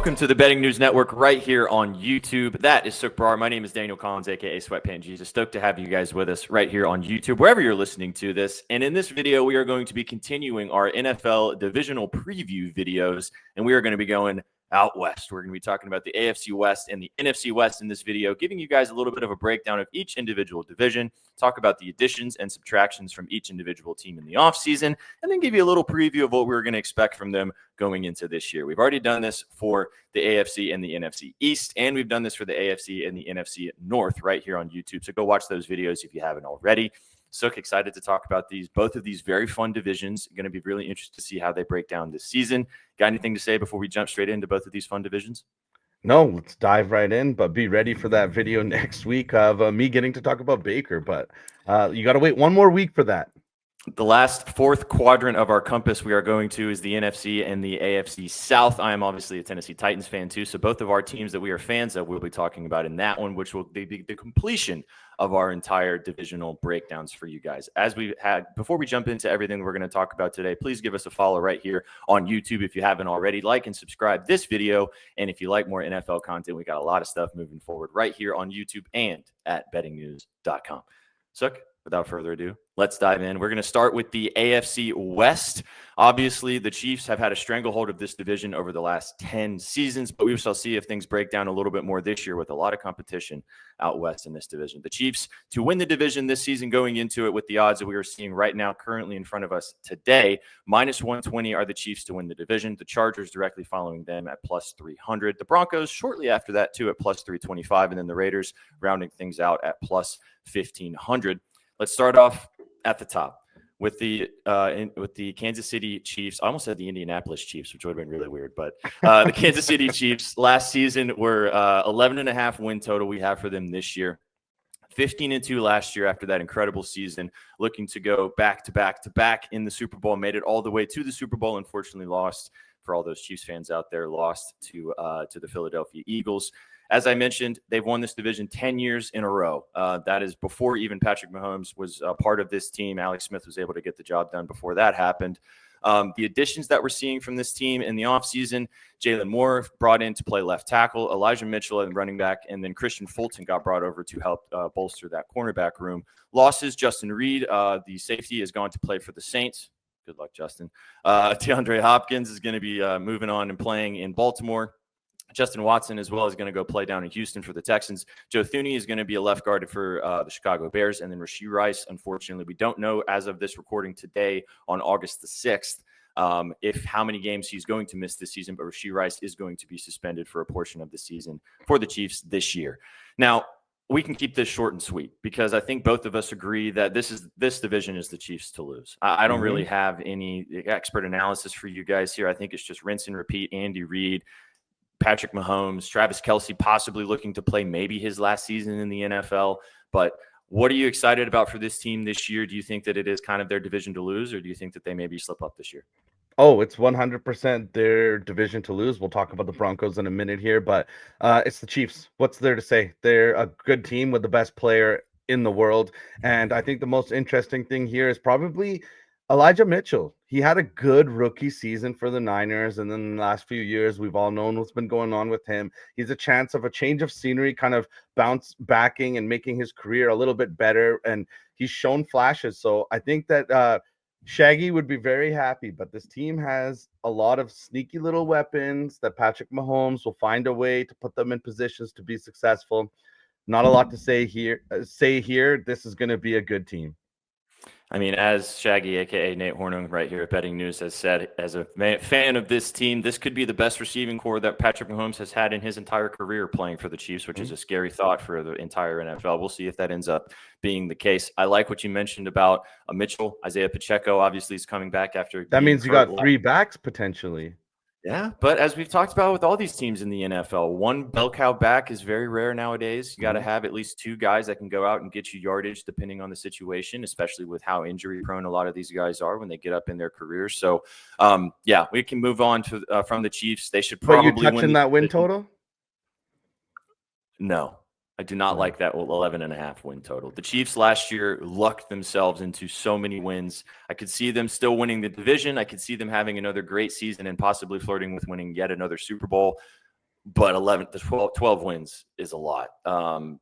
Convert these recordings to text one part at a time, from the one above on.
Welcome to the Betting News Network right here on YouTube. That is Sook Brar. My name is Daniel Collins, a.k.a. Sweatpant Jesus. Stoked to have you guys with us right here on YouTube, wherever you're listening to this. And in this video, we are going to be continuing our NFL divisional preview videos, and we are going to be going out west. We're going to be talking about the AFC West and the NFC West in this video, giving you guys a little bit of a breakdown of each individual division, talk about the additions and subtractions from each individual team in the offseason, and then give you a little preview of what we're going to expect from them going into this year. We've already done this for the AFC and the NFC East, and we've done this for the AFC and the NFC North right here on YouTube. So go watch those videos if you haven't already. So excited to talk about both of these very fun divisions. Going to be really interested to see how they break down this season. Got anything to say before we jump straight into both of these fun divisions? No, let's dive right in, but be ready for that video next week of me getting to talk about Baker. But you got to wait one more week for that. The last fourth quadrant of our compass we are going to is the NFC and the AFC South. I am obviously a Tennessee Titans fan too, so both of our teams that we are fans of we'll be talking about in that one, which will be the completion of our entire divisional breakdowns for you guys. As we had, before we jump into everything we're going to talk about today, please give us a follow right here on YouTube if you haven't already. Like and subscribe this video, and if you like more NFL content, we got a lot of stuff moving forward right here on YouTube and at bettingnews.com. Sook, without further ado, let's dive in. We're going to start with the AFC West. Obviously, the Chiefs have had a stranglehold of this division over the last 10 seasons, but we shall see if things break down a little bit more this year with a lot of competition out west in this division. The Chiefs to win the division this season going into it with the odds that we are seeing right now currently in front of us today. Minus 120 are the Chiefs to win the division. The Chargers directly following them at plus 300. The Broncos shortly after that too at plus 325, and then the Raiders rounding things out at plus 1,500. Let's start off at the top with the Kansas City Chiefs. I almost said the Indianapolis Chiefs, which would have been really weird, but the Kansas City Chiefs last season were 11.5 win total we have for them this year. 15-2 last year after that incredible season, looking to go back to back in the Super Bowl, made it all the way to the Super Bowl, unfortunately lost, for all those Chiefs fans out there, lost to the Philadelphia Eagles. As I mentioned, they've won this division 10 years in a row. That is before even Patrick Mahomes was a part of this team. Alex Smith was able to get the job done before that happened. The additions that we're seeing from this team in the offseason, Jalen Moore brought in to play left tackle, Elijah Mitchell and running back, and then Christian Fulton got brought over to help bolster that cornerback room. Losses, Justin Reed, the safety, is going to play for the Saints. Good luck, Justin. DeAndre Hopkins is going to be moving on and playing in Baltimore. Justin Watson as well is going to go play down in Houston for the Texans. Joe Thuney is going to be a left guard for the Chicago Bears. And then Rashee Rice, unfortunately, we don't know as of this recording today on August the 6th how many games he's going to miss this season. But Rashee Rice is going to be suspended for a portion of the season for the Chiefs this year. Now, we can keep this short and sweet because I think both of us agree that this division is the Chiefs to lose. I don't really have any expert analysis for you guys here. I think it's just rinse and repeat. Andy Reid, Patrick Mahomes, Travis Kelce possibly looking to play maybe his last season in the NFL. But what are you excited about for this team this year? Do you think that it is kind of their division to lose, or do you think that they maybe slip up this year? Oh, it's 100% their division to lose. We'll talk about the Broncos in a minute here, but it's the Chiefs. What's there to say? They're a good team with the best player in the world. And I think the most interesting thing here is probably Elijah Mitchell. He had a good rookie season for the Niners, and then in the last few years, we've all known what's been going on with him. He's a chance of a change of scenery, kind of bounce backing and making his career a little bit better, and he's shown flashes. So I think that Shaggy would be very happy, but this team has a lot of sneaky little weapons that Patrick Mahomes will find a way to put them in positions to be successful. Not a lot to say here. This is going to be a good team. I mean, as Shaggy, a.k.a. Nate Hornung, right here at Betting News has said, as a fan of this team, this could be the best receiving core that Patrick Mahomes has had in his entire career playing for the Chiefs, which is a scary thought for the entire NFL. We'll see if that ends up being the case. I like what you mentioned about Mitchell. Isaiah Pacheco obviously is coming back after. That means you got three backs potentially. Yeah, but as we've talked about with all these teams in the NFL, one bell cow back is very rare nowadays. You got to have at least two guys that can go out and get you yardage depending on the situation, especially with how injury prone a lot of these guys are when they get up in their careers. So, yeah, we can move on to from the Chiefs. They should probably win. But you're touching that win total? No. I do not like that 11.5 win total. The Chiefs last year lucked themselves into so many wins. I could see them still winning the division. I could see them having another great season and possibly flirting with winning yet another Super Bowl. but 12 wins is a lot.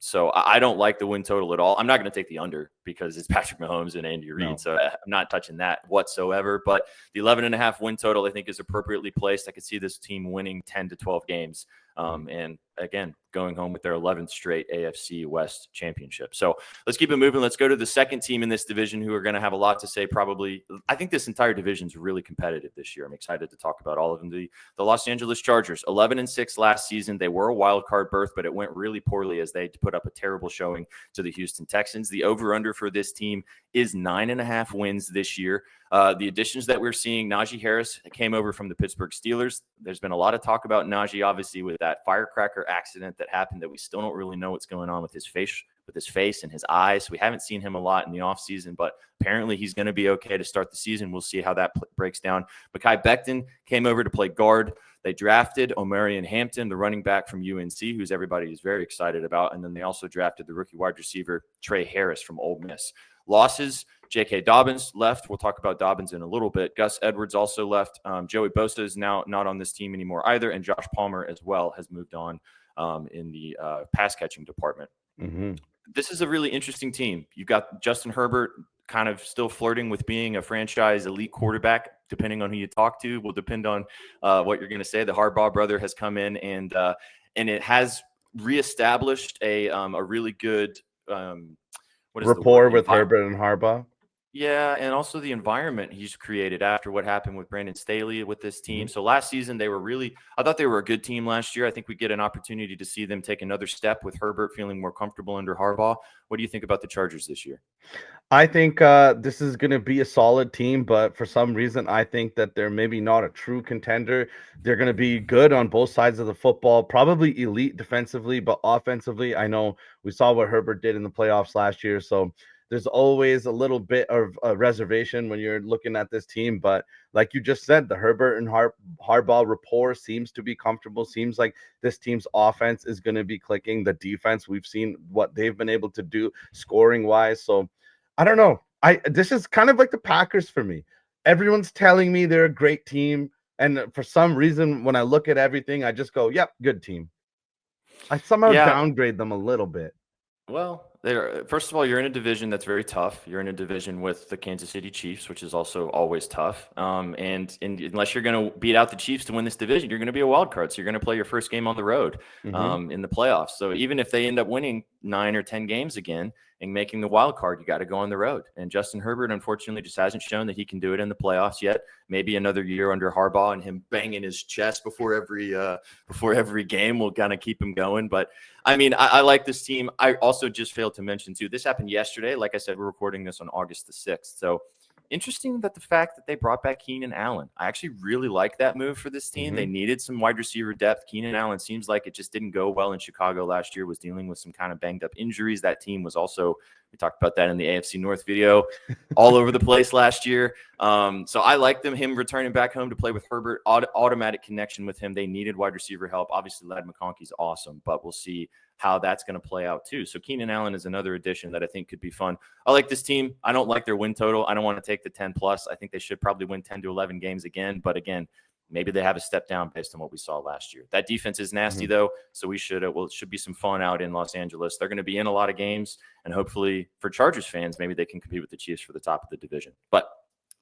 So I don't like the win total at all. I'm not going to take the under because it's Patrick Mahomes and Andy Reid. No. So I'm not touching that whatsoever. But the 11.5 win total, I think, is appropriately placed. I could see this team winning 10 to 12 games. And again, going home with their 11th straight AFC West championship. So let's keep it moving. Let's go to the second team in this division who are going to have a lot to say. Probably, I think this entire division is really competitive this year. I'm excited to talk about all of them. The Los Angeles Chargers, 11-6 last season. They were a wild card berth, but it went really poorly as they put up a terrible showing to the Houston Texans. The over-under for this team is 9.5 wins this year. The additions that we're seeing, Najee Harris came over from the Pittsburgh Steelers. There's been a lot of talk about Najee, obviously, with that firecracker accident that happened that we still don't really know what's going on with his face and his eyes. We haven't seen him a lot in the offseason, but apparently he's going to be okay to start the season. We'll see how that breaks down. Mekhi Becton came over to play guard. They drafted Omarion Hampton, the running back from UNC, who's everybody is very excited about. And then they also drafted the rookie wide receiver, Trey Harris from Ole Miss. Losses, J.K. Dobbins left. We'll talk about Dobbins in a little bit. Gus Edwards also left. Joey Bosa is now not on this team anymore either. And Josh Palmer as well has moved on in the pass catching department. Mm-hmm. This is a really interesting team. You've got Justin Herbert kind of still flirting with being a franchise elite quarterback, depending on who you talk to. Will depend on what you're going to say. The Harbaugh brother has come in and it has reestablished a really good rapport with Herbert and Harbaugh. Yeah, and also the environment he's created after what happened with Brandon Staley with this team. So last season, I thought they were a good team last year. I think we get an opportunity to see them take another step with Herbert feeling more comfortable under Harbaugh. What do you think about the Chargers this year? I think this is going to be a solid team, but for some reason, I think that they're maybe not a true contender. They're going to be good on both sides of the football, probably elite defensively, but offensively, I know we saw what Herbert did in the playoffs last year. So there's always a little bit of a reservation when you're looking at this team. But like you just said, the Herbert and Harbaugh rapport seems to be comfortable. Seems like this team's offense is going to be clicking. The defense, we've seen what they've been able to do scoring wise. So I don't know. This is kind of like the Packers for me. Everyone's telling me they're a great team. And for some reason, when I look at everything, I just go, yep, good team. I somehow downgrade them a little bit. Well, first of all, you're in a division that's very tough. You're in a division with the Kansas City Chiefs, which is also always tough. And unless you're going to beat out the Chiefs to win this division, you're going to be a wild card. So you're going to play your first game on the road in the playoffs. So even if they end up winning 9 or 10 games again and making the wild card, you got to go on the road. And Justin Herbert, unfortunately, just hasn't shown that he can do it in the playoffs yet. Maybe another year under Harbaugh and him banging his chest before every game will kind of keep him going. But I mean, I like this team. I also just failed to mention too, this happened yesterday. Like I said, we're recording this on August the 6th. So interesting that the fact that they brought back Keenan Allen. I actually really like that move for this team. They needed some wide receiver depth. Keenan Allen seems like it just didn't go well in Chicago last year, was dealing with some kind of banged up injuries. That team was also, we talked about that in the AFC North video, all over the place last year. So I like him returning back home to play with Herbert, automatic connection with him. They needed wide receiver help. Obviously, Ladd McConkey's awesome, but we'll see how that's going to play out too. So Keenan Allen is another addition that I think could be fun. I like this team. I don't like their win total. I don't want to take the 10 plus. I think they should probably win 10 to 11 games again. But again, maybe they have a step down based on what we saw last year. That defense is nasty though. So it should be some fun out in Los Angeles. They're going to be in a lot of games, and hopefully for Chargers fans, maybe they can compete with the Chiefs for the top of the division. But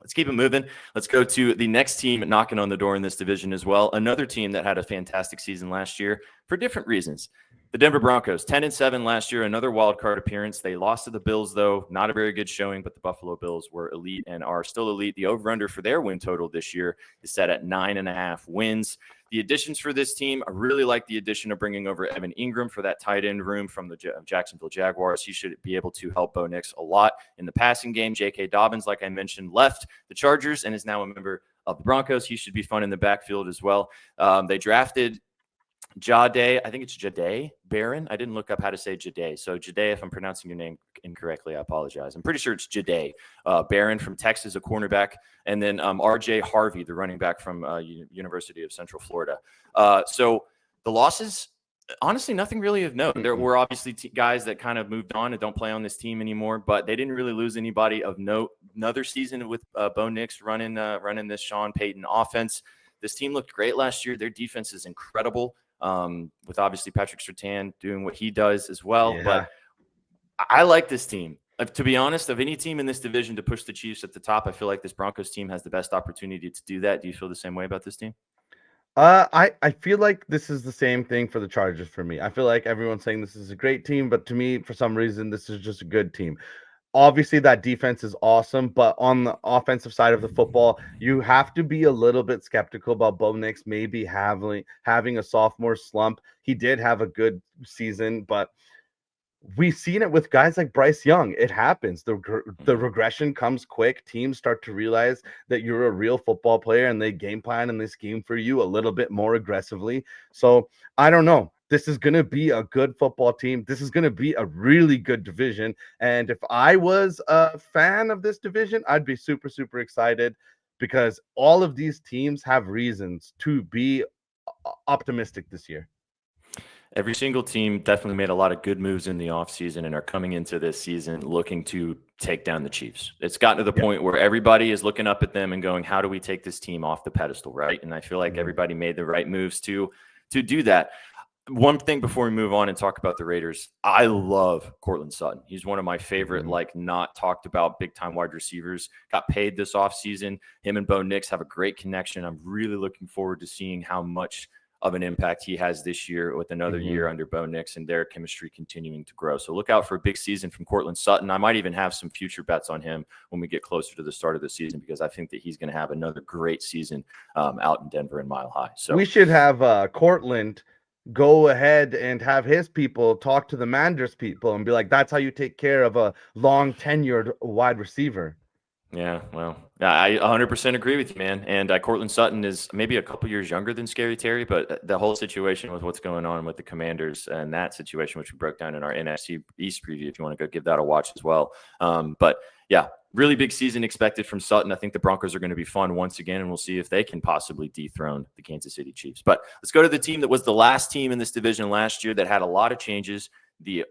let's keep it moving. Let's go to the next team knocking on the door in this division as well. Another team that had a fantastic season last year for different reasons. The Denver Broncos, 10-7 last year, another wild card appearance. They lost to the Bills, though. Not a very good showing, but the Buffalo Bills were elite and are still elite. The over-under for their win total this year is set at 9.5 wins. The additions for this team, I really like the addition of bringing over Evan Ingram for that tight end room from the Jacksonville Jaguars. He should be able to help Bo Nix a lot in the passing game. J.K. Dobbins, like I mentioned, left the Chargers and is now a member of the Broncos. He should be fun in the backfield as well. They drafted Jahdae, I think it's Jahdae Barron. I didn't look up how to say Jahdae. So Jahdae, if I'm pronouncing your name incorrectly, I apologize. I'm pretty sure it's Jahdae Barron from Texas, a cornerback. And then RJ Harvey, the running back from University of Central Florida. So the losses, honestly, nothing really of note. There were obviously guys that kind of moved on and don't play on this team anymore, but they didn't really lose anybody of note. Another season with Bo Nix running this Sean Payton offense. This team looked great last year. Their defense is incredible. with obviously Patrick Surtain doing what he does as well. Yeah. But I like this team. To be honest, of any team in this division to push the Chiefs at the top, I feel like this Broncos team has the best opportunity to do that. Do you feel the same way about this team? I feel like this is the same thing for the Chargers for me. I feel like everyone's saying this is a great team, but to me, for some reason, this is just a good team. Obviously, that defense is awesome, but on the offensive side of the football, you have to be a little bit skeptical about Bo Nix maybe having a sophomore slump. He did have a good season, but we've seen it with guys like Bryce Young. It happens. The regression comes quick. Teams start to realize that you're a real football player and they game plan and they scheme for you a little bit more aggressively. So I don't know. This is going to be a good football team. This is going to be a really good division. And if I was a fan of this division, I'd be super, super excited because all of these teams have reasons to be optimistic this year. Every single team definitely made a lot of good moves in the offseason and are coming into this season looking to take down the Chiefs. It's gotten to the point where everybody is looking up at them and going, how do we take this team off the pedestal, right? And I feel like everybody made the right moves to do that. One thing before we move on and talk about the Raiders, I love Courtland Sutton. He's one of my favorite, not talked about big-time wide receivers. Got paid this offseason. Him and Bo Nix have a great connection. I'm really looking forward to seeing how much of an impact he has this year with another year under Bo Nix and their chemistry continuing to grow. So look out for a big season from Courtland Sutton. I might even have some future bets on him when we get closer to the start of the season because I think that he's going to have another great season out in Denver and Mile High. So we should have Courtland go ahead and have his people talk to the Manders people and be like, that's how you take care of a long tenured wide receiver. Yeah, well, I 100% agree with you, man. And Courtland Sutton is maybe a couple years younger than Scary Terry, but the whole situation with what's going on with the Commanders and that situation, which we broke down in our NFC East preview, if you want to go give that a watch as well. But yeah, really big season expected from Sutton. I think the Broncos are going to be fun once again, and we'll see if they can possibly dethrone the Kansas City Chiefs. But let's go to the team that was the last team in this division last year that had a lot of changes.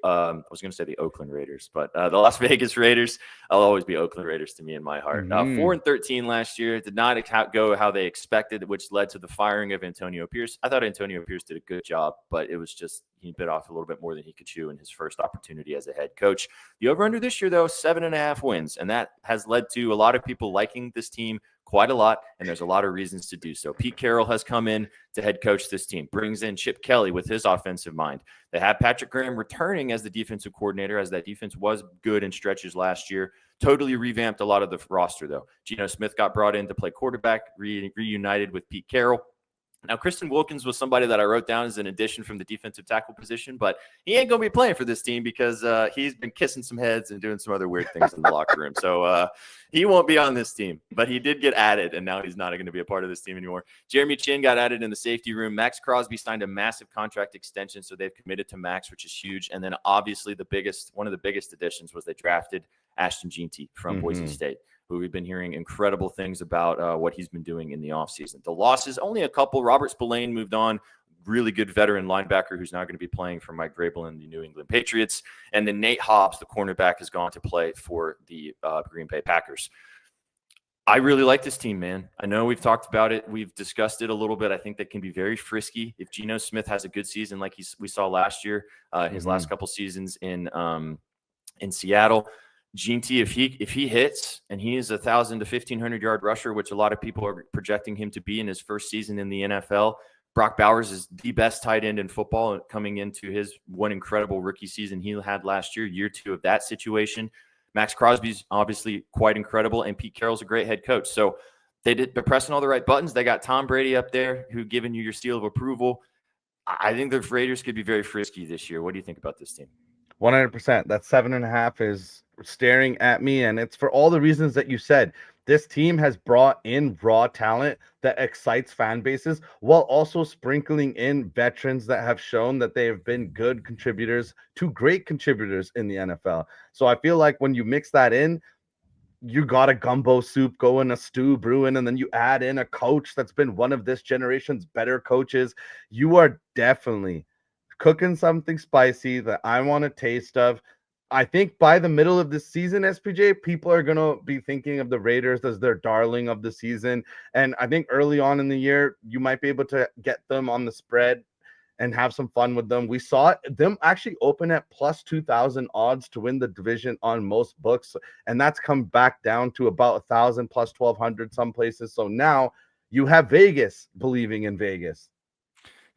I was going to say the Oakland Raiders, but the Las Vegas Raiders. I'll always be Oakland Raiders to me in my heart. 4-13 last year, did not go how they expected, which led to the firing of Antonio Pierce. I thought Antonio Pierce did a good job, but it was just he bit off a little bit more than he could chew in his first opportunity as a head coach. The over-under this year, though, 7.5 wins, and that has led to a lot of people liking this team quite a lot, and there's a lot of reasons to do so. Pete Carroll has come in to head coach this team, brings in Chip Kelly with his offensive mind. They have Patrick Graham returning as the defensive coordinator, as that defense was good in stretches last year. Totally revamped a lot of the roster, though. Geno Smith got brought in to play quarterback, reunited with Pete Carroll. Now, Kristen Wilkins was somebody that I wrote down as an addition from the defensive tackle position, but he ain't going to be playing for this team because he's been kissing some heads and doing some other weird things in the locker room. So he won't be on this team, but he did get added, and now he's not going to be a part of this team anymore. Jeremy Chin got added in the safety room. Max Crosby signed a massive contract extension, so they've committed to Max, which is huge. And then obviously one of the biggest additions was they drafted Ashton Jeanty from Boise State, who we've been hearing incredible things about what he's been doing in the offseason. The losses, only a couple. Robert Spillane moved on, really good veteran linebacker who's now going to be playing for Mike Vrabel and the New England Patriots. And then Nate Hobbs, the cornerback, has gone to play for the Green Bay Packers. I really like this team, man. I know we've talked about it. We've discussed it a little bit. I think they can be very frisky. If Geno Smith has a good season like we saw last year, his last couple seasons in Seattle, Jeanty, if he hits and he is 1,000 to 1,500 yard rusher, which a lot of people are projecting him to be in his first season in the NFL, Brock Bowers is the best tight end in football coming into his one incredible rookie season he had last year 2 of that situation. Max Crosby's obviously quite incredible, and Pete Carroll's a great head coach. So they're pressing all the right buttons. They got Tom Brady up there who giving you your seal of approval. I think the Raiders could be very frisky this year. What do you think about this team? 100%. That 7.5 is staring at me, and it's for all the reasons that you said. This team has brought in raw talent that excites fan bases while also sprinkling in veterans that have shown that they have been good contributors to great contributors in the NFL. So I feel like when you mix that in, you got a gumbo soup going, a stew brewing, and then you add in a coach that's been one of this generation's better coaches. You are definitely cooking something spicy that I want a taste of. I think by the middle of this season, SPJ, people are going to be thinking of the Raiders as their darling of the season. And I think early on in the year, you might be able to get them on the spread and have some fun with them. We saw them actually open at plus 2,000 odds to win the division on most books, and that's come back down to about 1,000 plus 1,200 some places. So now you have Vegas believing in Vegas.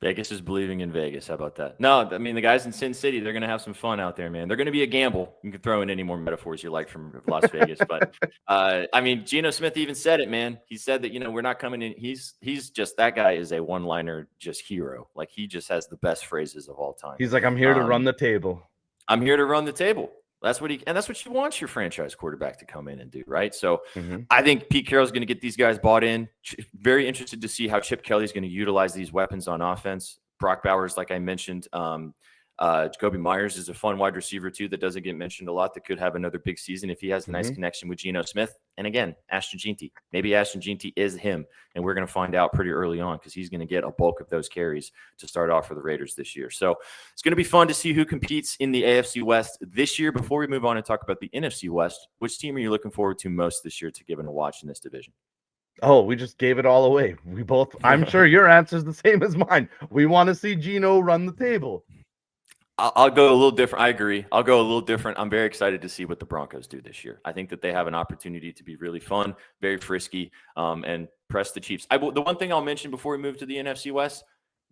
Vegas is believing in Vegas. How about that? No, I mean, the guys in Sin City, they're going to have some fun out there, man. They're going to be a gamble. You can throw in any more metaphors you like from Las Vegas. But, I mean, Geno Smith even said it, man. He said that, we're not coming in. He's just, that guy is a one-liner just hero. Like, he just has the best phrases of all time. He's like, I'm here to run the table. I'm here to run the table. That's what you want your franchise quarterback to come in and do, right? So I think Pete Carroll's going to get these guys bought in. Very interested to see how Chip Kelly's going to utilize these weapons on offense. Brock Bowers, like I mentioned, Jacoby Myers is a fun wide receiver too that doesn't get mentioned a lot, that could have another big season if he has a nice connection with Geno Smith. And again, Ashton Jeanty. Maybe Ashton Jeanty is him, and we're going to find out pretty early on because he's going to get a bulk of those carries to start off for the Raiders this year. So it's going to be fun to see who competes in the AFC West this year. Before we move on and talk about the NFC West, which team are you looking forward to most this year to give it a watch in this division? Oh, we just gave it all away. We both, I'm sure your answer is the same as mine. We want to see Geno run the table. I'll go a little different. I agree. I'll go a little different. I'm very excited to see what the Broncos do this year. I think that they have an opportunity to be really fun, very frisky, and press the Chiefs. The one thing I'll mention before we move to the NFC West,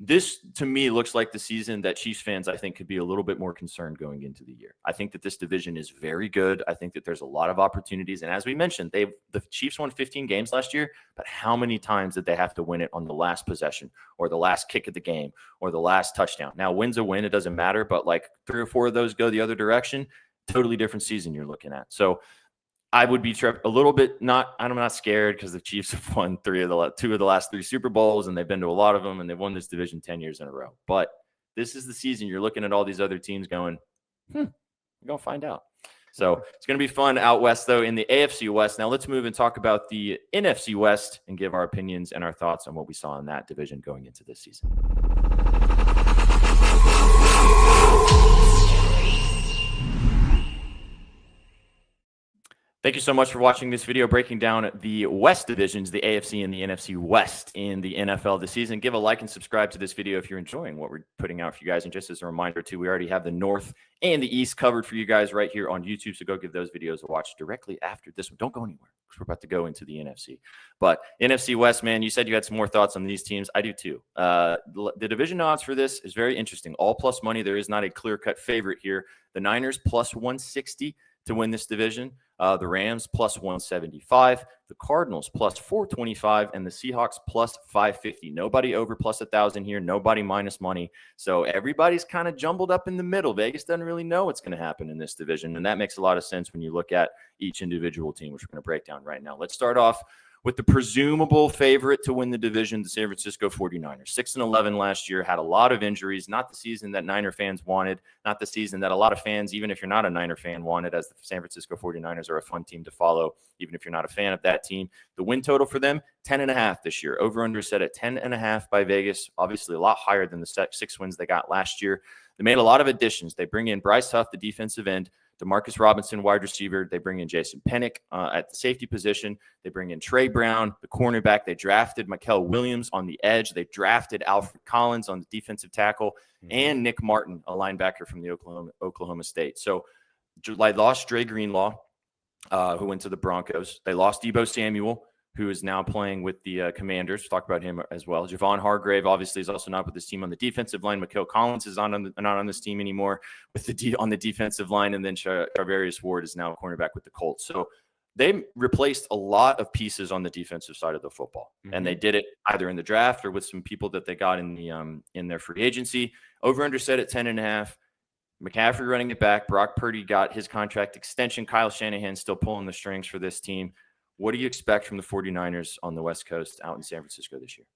this to me looks like the season that Chiefs fans, I think, could be a little bit more concerned going into the year. I think that this division is very good. I think that there's a lot of opportunities. And as we mentioned, the Chiefs won 15 games last year, but how many times did they have to win it on the last possession or the last kick of the game or the last touchdown? Now, win's a win. It doesn't matter. But like 3 or 4 of those go the other direction, totally different season you're looking at. So I would be a little bit I'm not scared because the Chiefs have won 2 of the last 3 Super Bowls, and they've been to a lot of them, and they've won this division 10 years in a row. But this is the season you're looking at all these other teams going, we're going to find out. So it's going to be fun out west, though, in the AFC West. Now let's move and talk about the NFC West and give our opinions and our thoughts on what we saw in that division going into this season. Thank you so much for watching this video breaking down the West divisions, the AFC and the NFC West in the NFL this season. Give a like and subscribe to this video if you're enjoying what we're putting out for you guys. And just as a reminder, too, we already have the North and the East covered for you guys right here on YouTube. So go give those videos a watch directly after this one. Don't go anywhere because we're about to go into the NFC. But NFC West, man, you said you had some more thoughts on these teams. I do, too. The division odds for this is very interesting. All plus money. There is not a clear-cut favorite here. The Niners plus 160 to win this division. The Rams plus 175, the Cardinals plus 425, and the Seahawks plus 550. Nobody over plus 1,000 here, nobody minus money. So everybody's kind of jumbled up in the middle. Vegas doesn't really know what's going to happen in this division, and that makes a lot of sense when you look at each individual team, which we're going to break down right now. Let's start off with the presumable favorite to win the division, the San Francisco 49ers. 6-11 last year, had a lot of injuries, not the season that Niner fans wanted, not the season that a lot of fans, even if you're not a Niner fan, wanted, as the San Francisco 49ers are a fun team to follow, even if you're not a fan of that team. The win total for them, 10.5 this year. Over-under set at 10.5 by Vegas, obviously a lot higher than the 6 wins they got last year. They made a lot of additions. They bring in Bryce Huff, the defensive end, Demarcus Robinson, wide receiver. They bring in Jason Pennick at the safety position. They bring in Trey Brown, the cornerback. They drafted Mikael Williams on the edge. They drafted Alfred Collins on the defensive tackle, and Nick Martin, a linebacker from the Oklahoma State. So they lost Dre Greenlaw, who went to the Broncos. They lost Deebo Samuel, who is now playing with the Commanders. We'll talk about him as well. Javon Hargrave obviously is also not with this team on the defensive line. Mikael Collins is not on this team anymore on the defensive line. And then Charvarius Ward is now a cornerback with the Colts. So they replaced a lot of pieces on the defensive side of the football. And they did it either in the draft or with some people that they got in their free agency. Over-under set at 10.5. McCaffrey running it back. Brock Purdy got his contract extension. Kyle Shanahan still pulling the strings for this team. What do you expect from the 49ers on the West Coast out in San Francisco this year?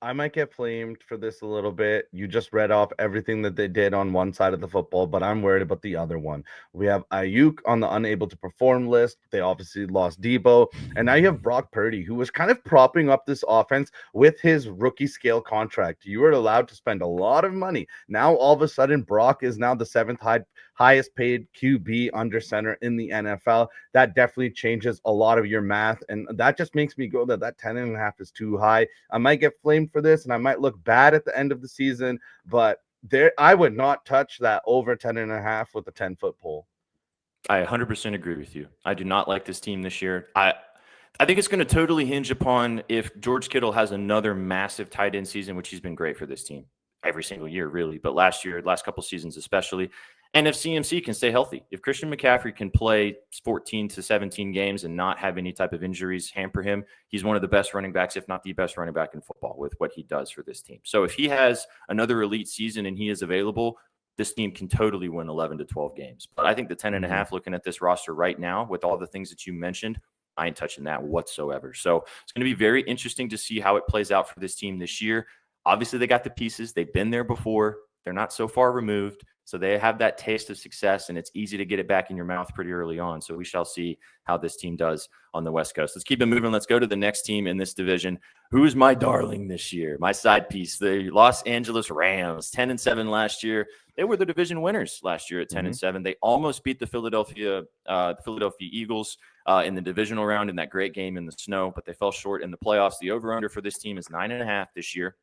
I might get flamed for this a little bit. You just read off everything that they did on one side of the football, but I'm worried about the other one. We have Ayuk on the unable to perform list. They obviously lost Deebo. And now you have Brock Purdy, who was kind of propping up this offense with his rookie scale contract. You were allowed to spend a lot of money. Now, all of a sudden, Brock is now the 7th highest paid QB under center in the NFL. That definitely changes a lot of your math. And that just makes me go that 10.5 is too high. I might get flamed for this and I might look bad at the end of the season, but I would not touch that over 10.5 with a 10-foot pole. I 100% agree with you. I do not like this team this year. I think it's going to totally hinge upon if George Kittle has another massive tight end season, which he's been great for this team every single year, really. But last couple seasons especially. And if CMC can stay healthy, if Christian McCaffrey can play 14 to 17 games and not have any type of injuries hamper him, he's one of the best running backs, if not the best running back in football with what he does for this team. So if he has another elite season and he is available, this team can totally win 11 to 12 games. But I think the 10.5, looking at this roster right now with all the things that you mentioned, I ain't touching that whatsoever. So it's going to be very interesting to see how it plays out for this team this year. Obviously, they got the pieces. They've been there before. They're not so far removed. So they have that taste of success, and it's easy to get it back in your mouth pretty early on. So we shall see how this team does on the West Coast. Let's keep it moving. Let's go to the next team in this division. Who's my darling this year? My side piece, the Los Angeles Rams, 10-7 last year. They were the division winners last year at 10-7. They almost beat the Philadelphia Eagles in the divisional round in that great game in the snow, but they fell short in the playoffs. The over-under for this team is 9.5 this year.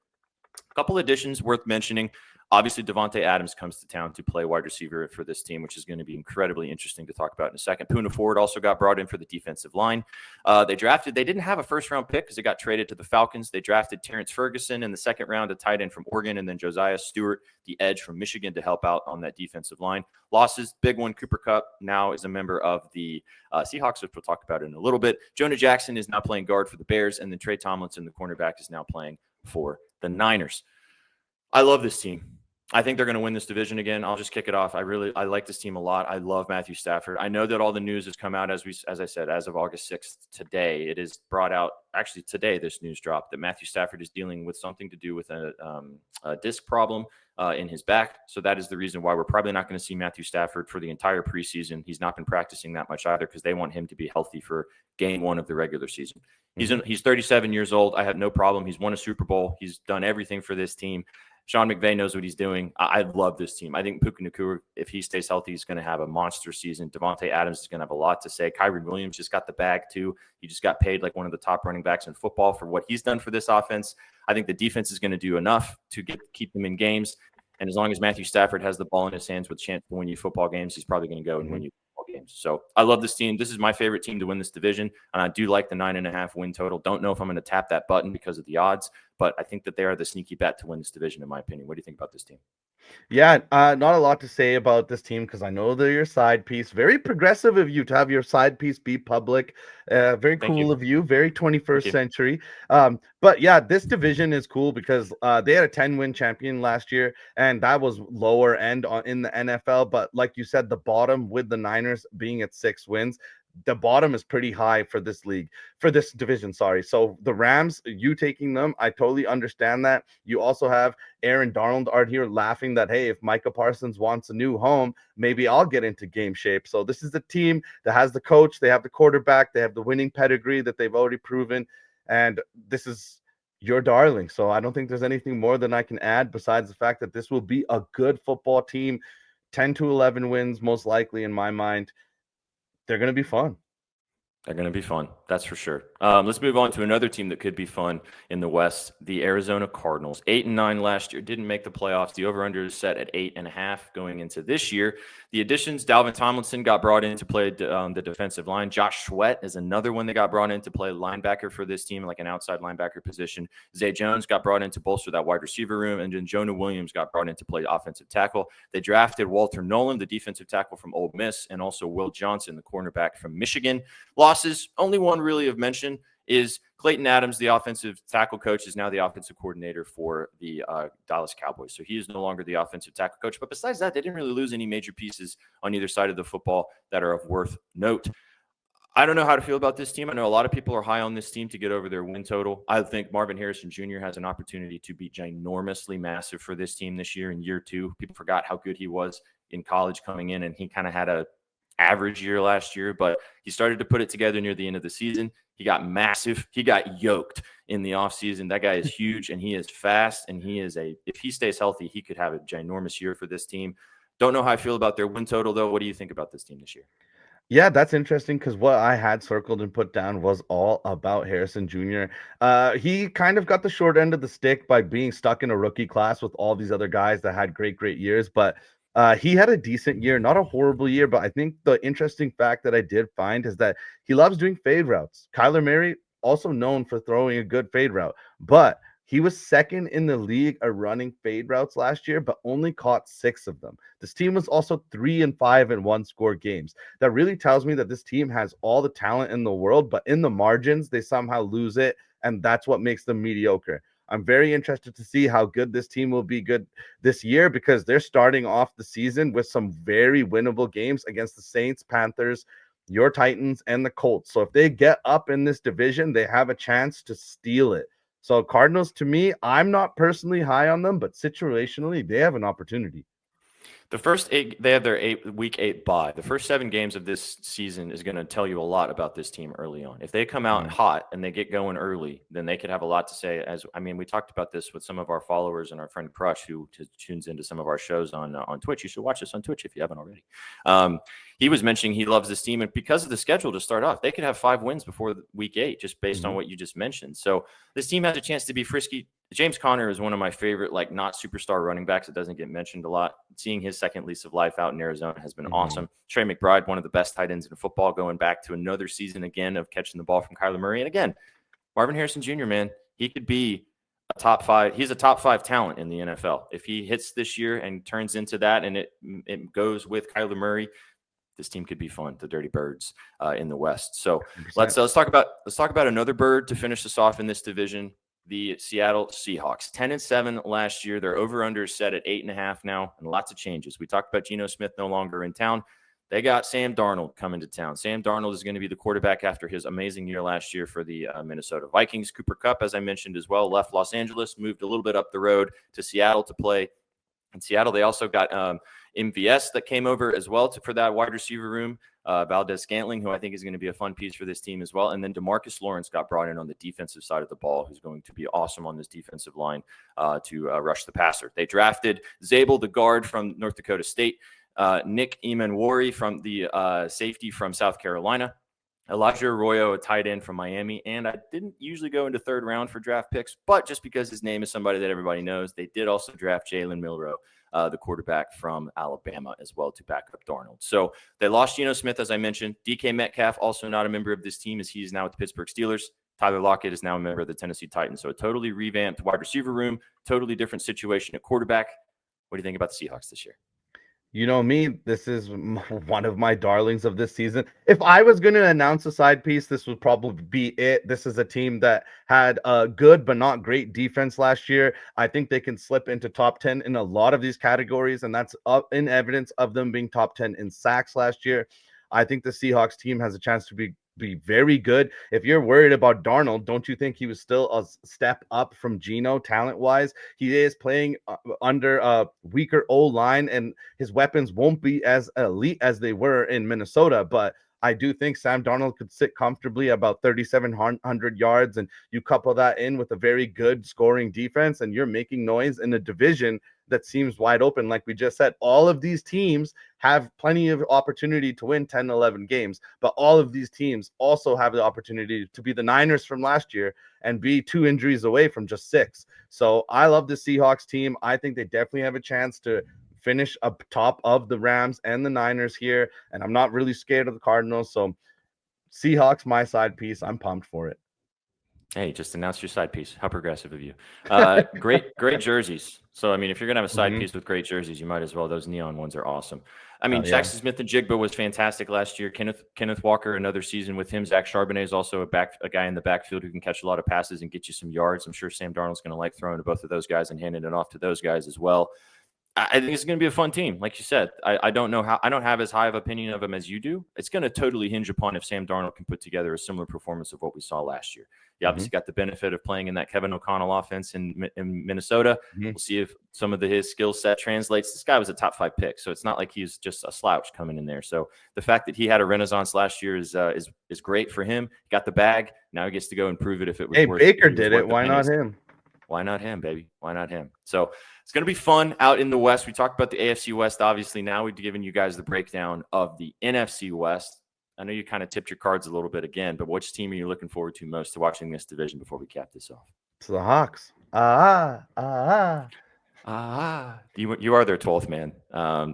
A couple additions worth mentioning. Obviously, Davante Adams comes to town to play wide receiver for this team, which is going to be incredibly interesting to talk about in a second. Poona Ford also got brought in for the defensive line. They didn't have a first-round pick because it got traded to the Falcons. They drafted Terrence Ferguson in the second round, a tight end from Oregon, and then Josiah Stewart, the edge from Michigan, to help out on that defensive line. Losses, big one, Cooper Kupp now is a member of the Seahawks, which we'll talk about in a little bit. Jonah Jackson is now playing guard for the Bears, and then Trey Tomlinson, the cornerback, is now playing for the Niners. I love this team. I think they're going to win this division again. I'll just kick it off. I like this team a lot. I love Matthew Stafford. I know that all the news has come out as I said, as of August 6th today. It is brought out actually today. This news dropped that Matthew Stafford is dealing with something to do with a disc problem in his back. So that is the reason why we're probably not going to see Matthew Stafford for the entire preseason. He's not been practicing that much either because they want him to be healthy for game one of the regular season. He's 37 years old. I have no problem. He's won a Super Bowl. He's done everything for this team. Sean McVay knows what he's doing. I love this team. I think Puka Nacua, if he stays healthy, he's going to have a monster season. Davante Adams is going to have a lot to say. Kyrie Williams just got the bag, too. He just got paid like one of the top running backs in football for what he's done for this offense. I think the defense is going to do enough to keep them in games. And as long as Matthew Stafford has the ball in his hands with a chance to win you football games, he's probably going to go and win you football games. So I love this team. This is my favorite team to win this division. And I do like the 9.5 win total. Don't know if I'm going to tap that button because of the odds, but I think that they are the sneaky bet to win this division, in my opinion. What do you think about this team? Yeah, not a lot to say about this team because I know they're your side piece. Very progressive of you to have your side piece be public. Very cool of you. Very 21st century. But yeah, this division is cool because they had a 10-win champion last year, and that was lower end in the NFL. But like you said, the bottom with the Niners being at 6 wins, the bottom is pretty high for this league, for this division. Sorry. So the Rams, you taking them, I totally understand that. You also have Aaron Donald out here laughing that, hey, if Micah Parsons wants a new home, maybe I'll get into game shape. So this is the team that has the coach, they have the quarterback, they have the winning pedigree that they've already proven. And this is your darling. So I don't think there's anything more than I can add besides the fact that this will be a good football team. 10 to 11 wins, most likely in my mind. They're going to be fun. They're going to be fun. That's for sure. Let's move on to another team that could be fun in the West, the Arizona Cardinals. 8-9 last year, didn't make the playoffs. The over-under is set at 8.5 going into this year. The additions, Dalvin Tomlinson got brought in to play the defensive line. Josh Sweat is another one that got brought in to play linebacker for this team, like an outside linebacker position. Zay Jones got brought in to bolster that wide receiver room, and then Jonah Williams got brought in to play offensive tackle. They drafted Walter Nolan, the defensive tackle from Ole Miss, and also Will Johnson, the cornerback from Michigan. Losses, only one really of mention is Clayton Adams, the offensive tackle coach, is now the offensive coordinator for the Dallas Cowboys. So he is no longer the offensive tackle coach. But besides that, they didn't really lose any major pieces on either side of the football that are of worth note. I don't know how to feel about this team. I know a lot of people are high on this team to get over their win total. I think Marvin Harrison Jr. has an opportunity to be ginormously massive for this team this year in year 2. People forgot how good he was in college coming in, and he kind of had a average year last year, but he started to put it together near the end of the season. He got massive. He got yoked in the offseason. That guy is huge, and he is fast, and if he stays healthy, he could have a ginormous year for this team. Don't know how I feel about their win total, though. What do you think about this team this year? Yeah, that's interesting because what I had circled and put down was all about Harrison Jr. He kind of got the short end of the stick by being stuck in a rookie class with all these other guys that had great years. But he had a decent year, not a horrible year. But I think the interesting fact that I did find is that he loves doing fade routes. Kyler Murray, also known for throwing a good fade route, but he was second in the league at running fade routes last year, but only caught 6 of them. This team was also 3-5 in one-score games. That really tells me that this team has all the talent in the world, but in the margins, they somehow lose it, and that's what makes them mediocre. I'm very interested to see how good this team will be good this year because they're starting off the season with some very winnable games against the Saints, Panthers, your Titans, and the Colts. So if they get up in this division, they have a chance to steal it. So Cardinals, to me, I'm not personally high on them, but situationally, they have an opportunity. The first 8, they have their week 8 bye. The first 7 games of this season is going to tell you a lot about this team early on. If they come out hot and they get going early, then they could have a lot to say. We talked about this with some of our followers and our friend Crush, who tunes into some of our shows on Twitch. You should watch this on Twitch if you haven't already. He was mentioning he loves this team, and because of the schedule to start off, they could have 5 wins before week 8, just based on what you just mentioned. So this team has a chance to be frisky. James Conner is one of my favorite, not superstar running backs. It doesn't get mentioned a lot. Seeing his second lease of life out in Arizona has been awesome. Trey McBride, one of the best tight ends in football, going back to another season again of catching the ball from Kyler Murray. And again, Marvin Harrison Jr., man, he could be a top 5. He's a top 5 talent in the NFL. If he hits this year and turns into that, and it goes with Kyler Murray, this team could be fun. The Dirty Birds in the West. So let's talk about another bird to finish us off in this division. The Seattle Seahawks, 10-7 last year. Their over-under is set at 8.5 now, and lots of changes. We talked about Geno Smith no longer in town. They got Sam Darnold coming to town. Sam Darnold is going to be the quarterback after his amazing year last year for the Minnesota Vikings. Cooper Kupp, as I mentioned as well, left Los Angeles, moved a little bit up the road to Seattle to play. In Seattle, they also got MVS that came over as well for that wide receiver room. Valdez-Scantling, who I think is going to be a fun piece for this team as well. And then DeMarcus Lawrence got brought in on the defensive side of the ball, who's going to be awesome on this defensive line to rush the passer. They drafted Zabel, the guard from North Dakota State, Nick Emanwari from the safety from South Carolina, Elijah Arroyo, a tight end from Miami. And I didn't usually go into third round for draft picks, but just because his name is somebody that everybody knows, they did also draft Jalen Milroe, the quarterback from Alabama, as well, to back up Darnold. So they lost Geno Smith, as I mentioned. DK Metcalf, also not a member of this team, as he's now with the Pittsburgh Steelers. Tyler Lockett is now a member of the Tennessee Titans. So a totally revamped wide receiver room, totally different situation at quarterback. What do you think about the Seahawks this year? You know me, this is one of my darlings of this season. If I was going to announce a side piece, this would probably be it. This is a team that had a good but not great defense last year. I think they can slip into top 10 in a lot of these categories, and that's in evidence of them being top 10 in sacks last year. I think the Seahawks team has a chance to be very good. If you're worried about Darnold, don't you think he was still a step up from Geno talent-wise? He is playing under a weaker O-line, and his weapons won't be as elite as they were in Minnesota, but I do think Sam Darnold could sit comfortably about 3,700 yards, and you couple that in with a very good scoring defense, and you're making noise in a division that seems wide open. Like we just said, all of these teams have plenty of opportunity to win 10, 11 games, but all of these teams also have the opportunity to be the Niners from last year and be 2 injuries away from just 6. So I love the Seahawks team. I think they definitely have a chance to finish up top of the Rams and the Niners here, and I'm not really scared of the Cardinals. So Seahawks, my side piece. I'm pumped for it. Hey, just announce your side piece. How progressive of you. Great jerseys. So, if you're going to have a side piece with great jerseys, you might as well. Those neon ones are awesome. Jackson Smith-Njigba was fantastic last year. Kenneth Walker, another season with him. Zach Charbonnet is also a guy in the backfield who can catch a lot of passes and get you some yards. I'm sure Sam Darnold's going to like throwing to both of those guys and handing it off to those guys as well. I think it's going to be a fun team. Like you said, I don't have as high of opinion of him as you do. It's going to totally hinge upon if Sam Darnold can put together a similar performance of what we saw last year. He obviously got the benefit of playing in that Kevin O'Connell offense in Minnesota. We'll see if some of his skill set translates. This guy was a top 5 pick, so it's not like he's just a slouch coming in there. So the fact that he had a renaissance last year is great for him. He got the bag. Now he gets to go and prove it if it was Hey, worth Baker did it. Why not him? Why not him, baby? Why not him? So It's going to be fun out in the West. We talked about the AFC West, obviously. Now we've given you guys the breakdown of the NFC West. I know you kind of tipped your cards a little bit again, but which team are you looking forward to most to watching this division before we cap this off? It's the Hawks. You are their 12th man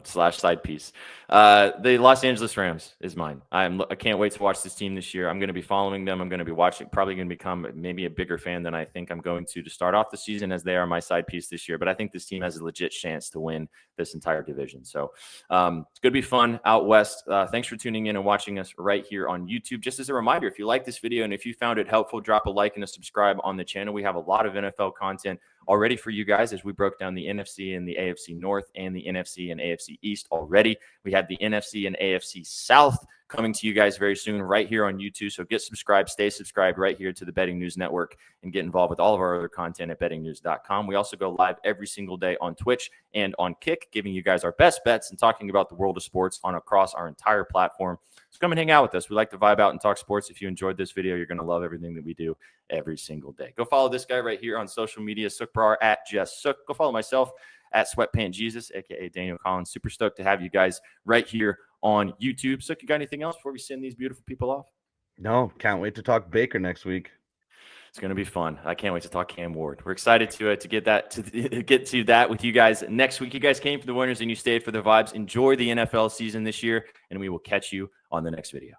/ side piece. The Los Angeles Rams is mine. I can't wait to watch this team this year. I'm going to be following them. I'm going to be watching, probably going to become maybe a bigger fan than I think I'm going to start off the season, as they are my side piece this year. But I think this team has a legit chance to win this entire division. So it's going to be fun out west. Thanks for tuning in and watching us right here on YouTube. Just as a reminder, if you like this video and if you found it helpful, drop a like and a subscribe on the channel. We have a lot of NFL content already for you guys, as we broke down the NFC and the AFC North and the NFC and AFC East already. We have the NFC and AFC South coming to you guys very soon right here on YouTube. So get subscribed, stay subscribed right here to the Betting News Network, and get involved with all of our other content at bettingnews.com. We also go live every single day on Twitch and on Kick, giving you guys our best bets and talking about the world of sports across our entire platform. So come and hang out with us. We like to vibe out and talk sports. If you enjoyed this video, you're going to love everything that we do every single day. Go follow this guy right here on social media, Sookbrar at Jess Sook. Go follow myself at Sweatpant Jesus, aka Daniel Collins. Super stoked to have you guys right here on YouTube. Sook, you got anything else before we send these beautiful people off? No, can't wait to talk Baker next week. It's going to be fun. I can't wait to talk Cam Ward. We're excited to get to that with you guys next week. You guys came for the winners and you stayed for the vibes. Enjoy the NFL season this year, and we will catch you on the next video.